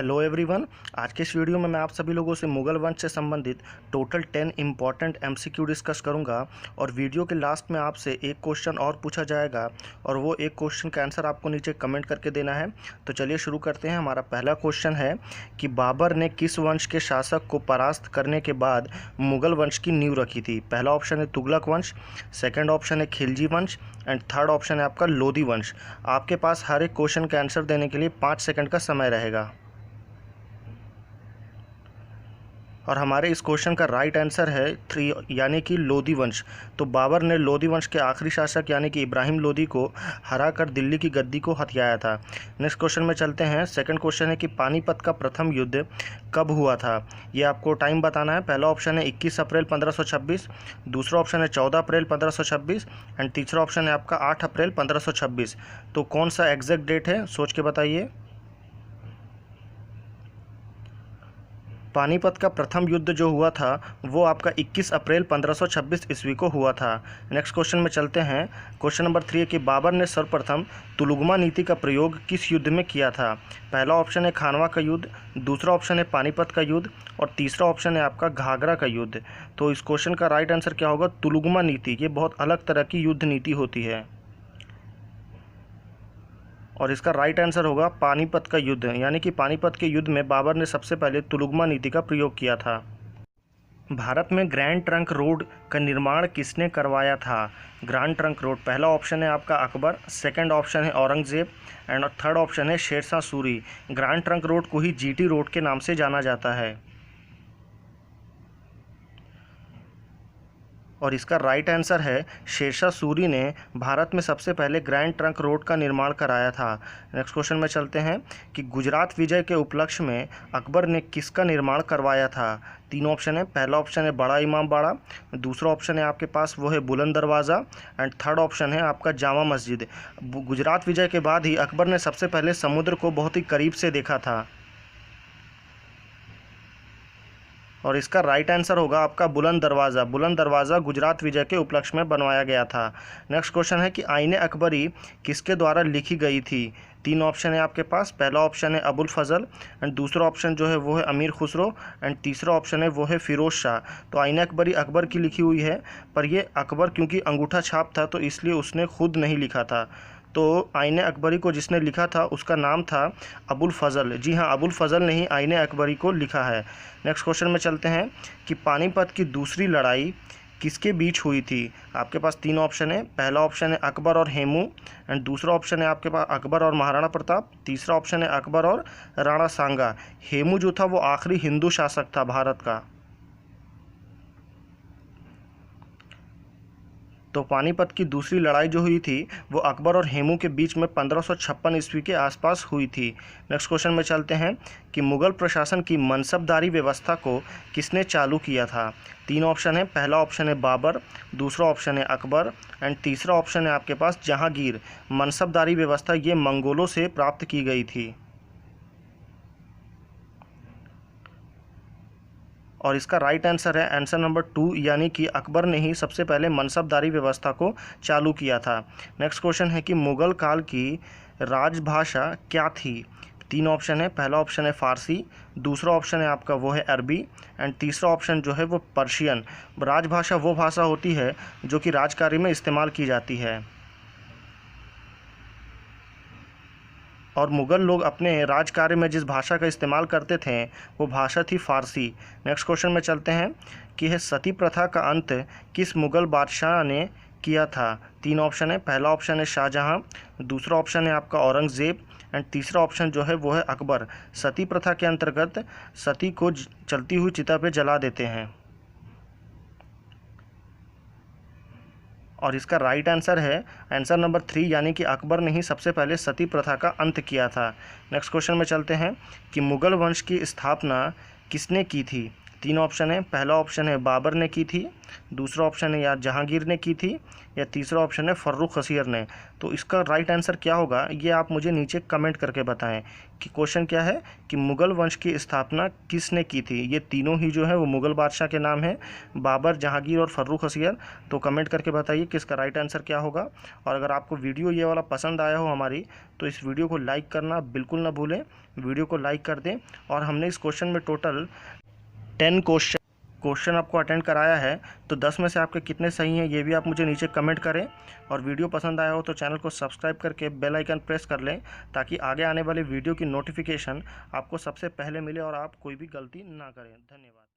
Hello everyone. आज के इस वीडियो में मैं आप सभी लोगों से मुगल वंश से संबंधित टोटल 10 इम्पॉर्टेंट एमसीक्यू डिस्कस करूंगा और वीडियो के लास्ट में आपसे एक क्वेश्चन और पूछा जाएगा और वो एक क्वेश्चन का आंसर आपको नीचे कमेंट करके देना है। तो चलिए शुरू करते हैं। हमारा पहला क्वेश्चन है कि बाबर ने किस वंश के शासक को परास्त करने के बाद मुगल वंश की नींव रखी थी। पहला ऑप्शन है तुगलक वंश, सेकेंड ऑप्शन है खिलजी वंश एंड थर्ड ऑप्शन है आपका लोधी वंश। आपके पास हर एक क्वेश्चन का आंसर देने के लिए 5 सेकंड का समय रहेगा और हमारे इस क्वेश्चन का राइट आंसर है 3 यानी कि लोधी वंश। तो बाबर ने लोधी वंश के आखिरी शासक यानी कि इब्राहिम लोधी को हराकर दिल्ली की गद्दी को हथियाया था। नेक्स्ट क्वेश्चन में चलते हैं। सेकंड क्वेश्चन है कि पानीपत का प्रथम युद्ध कब हुआ था। ये आपको टाइम बताना है। पहला ऑप्शन है 21 अप्रैल 1526, दूसरा ऑप्शन है 14 अप्रैल 1526 एंड तीसरा ऑप्शन है आपका 8 अप्रैल 1526। तो कौन सा एग्जैक्ट डेट है, सोच के बताइए। पानीपत का प्रथम युद्ध जो हुआ था वो आपका 21 अप्रैल 1526 ईस्वी को हुआ था। नेक्स्ट क्वेश्चन में चलते हैं। क्वेश्चन नंबर 3 है कि बाबर ने सर्वप्रथम तुलुगमा नीति का प्रयोग किस युद्ध में किया था। पहला ऑप्शन है खानवा का युद्ध, दूसरा ऑप्शन है पानीपत का युद्ध और तीसरा ऑप्शन है आपका घाघरा का युद्ध। तो इस क्वेश्चन का राइट आंसर क्या होगा, तुलुगमा नीति। ये बहुत अलग तरह की युद्ध नीति होती है और इसका राइट आंसर होगा पानीपत का युद्ध, यानी कि पानीपत के युद्ध में बाबर ने सबसे पहले तुलुगमा नीति का प्रयोग किया था। भारत में ग्रैंड ट्रंक रोड का निर्माण किसने करवाया था। ग्रैंड ट्रंक रोड, पहला ऑप्शन है आपका अकबर, सेकंड ऑप्शन है औरंगजेब एंड थर्ड ऑप्शन है Sher Shah Suri. Grand trunk road को ही जीटी रोड के नाम से जाना जाता है और इसका राइट आंसर है शेरशाह सूरी ने भारत में सबसे पहले ग्रैंड ट्रंक रोड का निर्माण कराया था। नेक्स्ट क्वेश्चन में चलते हैं कि गुजरात विजय के उपलक्ष्य में अकबर ने किसका निर्माण करवाया था। 3 ऑप्शन है। पहला ऑप्शन है बड़ा इमाम बाड़ा, दूसरा ऑप्शन है आपके पास वो है बुलंद दरवाज़ा एंड थर्ड ऑप्शन है आपका जामा मस्जिद। गुजरात विजय के बाद ही अकबर ने सबसे पहले समुद्र को बहुत ही करीब से देखा था और इसका राइट आंसर होगा आपका बुलंद दरवाज़ा। बुलंद दरवाज़ा गुजरात विजय के उपलक्ष्य में बनवाया गया था। नेक्स्ट क्वेश्चन है कि आईने अकबरी किसके द्वारा लिखी गई थी। 3 ऑप्शन है आपके पास। पहला ऑप्शन है अबुल फजल एंड दूसरा ऑप्शन जो है वो है अमीर खुसरो एंड तीसरा ऑप्शन है वो है फिरोज शाह। तो आईने अकबरी अकबर की लिखी हुई है, पर ये अकबर क्योंकि अंगूठा छाप था तो इसलिए उसने खुद नहीं लिखा था। तो आईने अकबरी को जिसने लिखा था उसका नाम था अबुल फजल। जी हाँ, अबुल फजल ने ही आईने अकबरी को लिखा है। नेक्स्ट क्वेश्चन में चलते हैं कि पानीपत की दूसरी लड़ाई किसके बीच हुई थी। आपके पास 3 ऑप्शन है। पहला ऑप्शन है अकबर और हेमू एंड दूसरा ऑप्शन है आपके पास अकबर और महाराणा प्रताप, तीसरा ऑप्शन है अकबर और राणा सांगा। हेमू जो था वो आखिरी हिंदू शासक था भारत का। तो पानीपत की दूसरी लड़ाई जो हुई थी वो अकबर और हेमू के बीच में 1556 ईस्वी के आसपास हुई थी। नेक्स्ट क्वेश्चन में चलते हैं कि मुगल प्रशासन की मनसबदारी व्यवस्था को किसने चालू किया था। 3 ऑप्शन है। पहला ऑप्शन है बाबर, दूसरा ऑप्शन है अकबर एंड तीसरा ऑप्शन है आपके पास जहांगीर। मनसबदारी व्यवस्था ये मंगोलों से प्राप्त की गई थी और इसका राइट आंसर है आंसर नंबर 2 यानी कि अकबर ने ही सबसे पहले मनसबदारी व्यवस्था को चालू किया था। नेक्स्ट क्वेश्चन है कि मुगल काल की राजभाषा क्या थी। 3 ऑप्शन है। पहला ऑप्शन है फ़ारसी, दूसरा ऑप्शन है आपका वो है अरबी एंड तीसरा ऑप्शन जो है वो पर्शियन। राजभाषा वो भाषा होती है जो कि राजकार्य में इस्तेमाल की जाती है और मुग़ल लोग अपने राजकार्य में जिस भाषा का इस्तेमाल करते थे वो भाषा थी फ़ारसी। नेक्स्ट क्वेश्चन में चलते हैं कि यह सती प्रथा का अंत किस मुग़ल बादशाह ने किया था। 3 ऑप्शन है। पहला ऑप्शन है शाहजहाँ, दूसरा ऑप्शन है आपका औरंगज़ेब एंड तीसरा ऑप्शन जो है वो है अकबर। सती प्रथा के अंतर्गत सती को चलती हुई चिता पे जला देते हैं और इसका राइट आंसर है आंसर नंबर 3 यानी कि अकबर ने ही सबसे पहले सती प्रथा का अंत किया था। नेक्स्ट क्वेश्चन में चलते हैं कि मुगल वंश की स्थापना किसने की थी। तीन ऑप्शन है। पहला ऑप्शन है बाबर ने की थी, दूसरा ऑप्शन है या जहांगीर ने की थी, या तीसरा ऑप्शन है फर्रुख हसीर ने। तो इसका राइट आंसर क्या होगा ये आप मुझे नीचे कमेंट करके बताएं कि क्वेश्चन क्या है कि मुग़ल वंश की स्थापना किसने की थी। ये तीनों ही जो है वो मुग़ल बादशाह के नाम है, बाबर, जहांगीर और फर्रुख हसीर। तो कमेंट करके बताइए कि इसका राइट आंसर क्या होगा। और अगर आपको वीडियो ये वाला पसंद आया हो हमारी, तो इस वीडियो को लाइक करना बिल्कुल ना भूलें, वीडियो को लाइक कर दें। और हमने इस क्वेश्चन में टोटल 10 क्वेश्चन आपको अटेंड कराया है, तो 10 में से आपके कितने सही हैं ये भी आप मुझे नीचे कमेंट करें। और वीडियो पसंद आया हो तो चैनल को सब्सक्राइब करके बेल आइकन प्रेस कर लें, ताकि आगे आने वाले वीडियो की नोटिफिकेशन आपको सबसे पहले मिले और आप कोई भी गलती ना करें। धन्यवाद।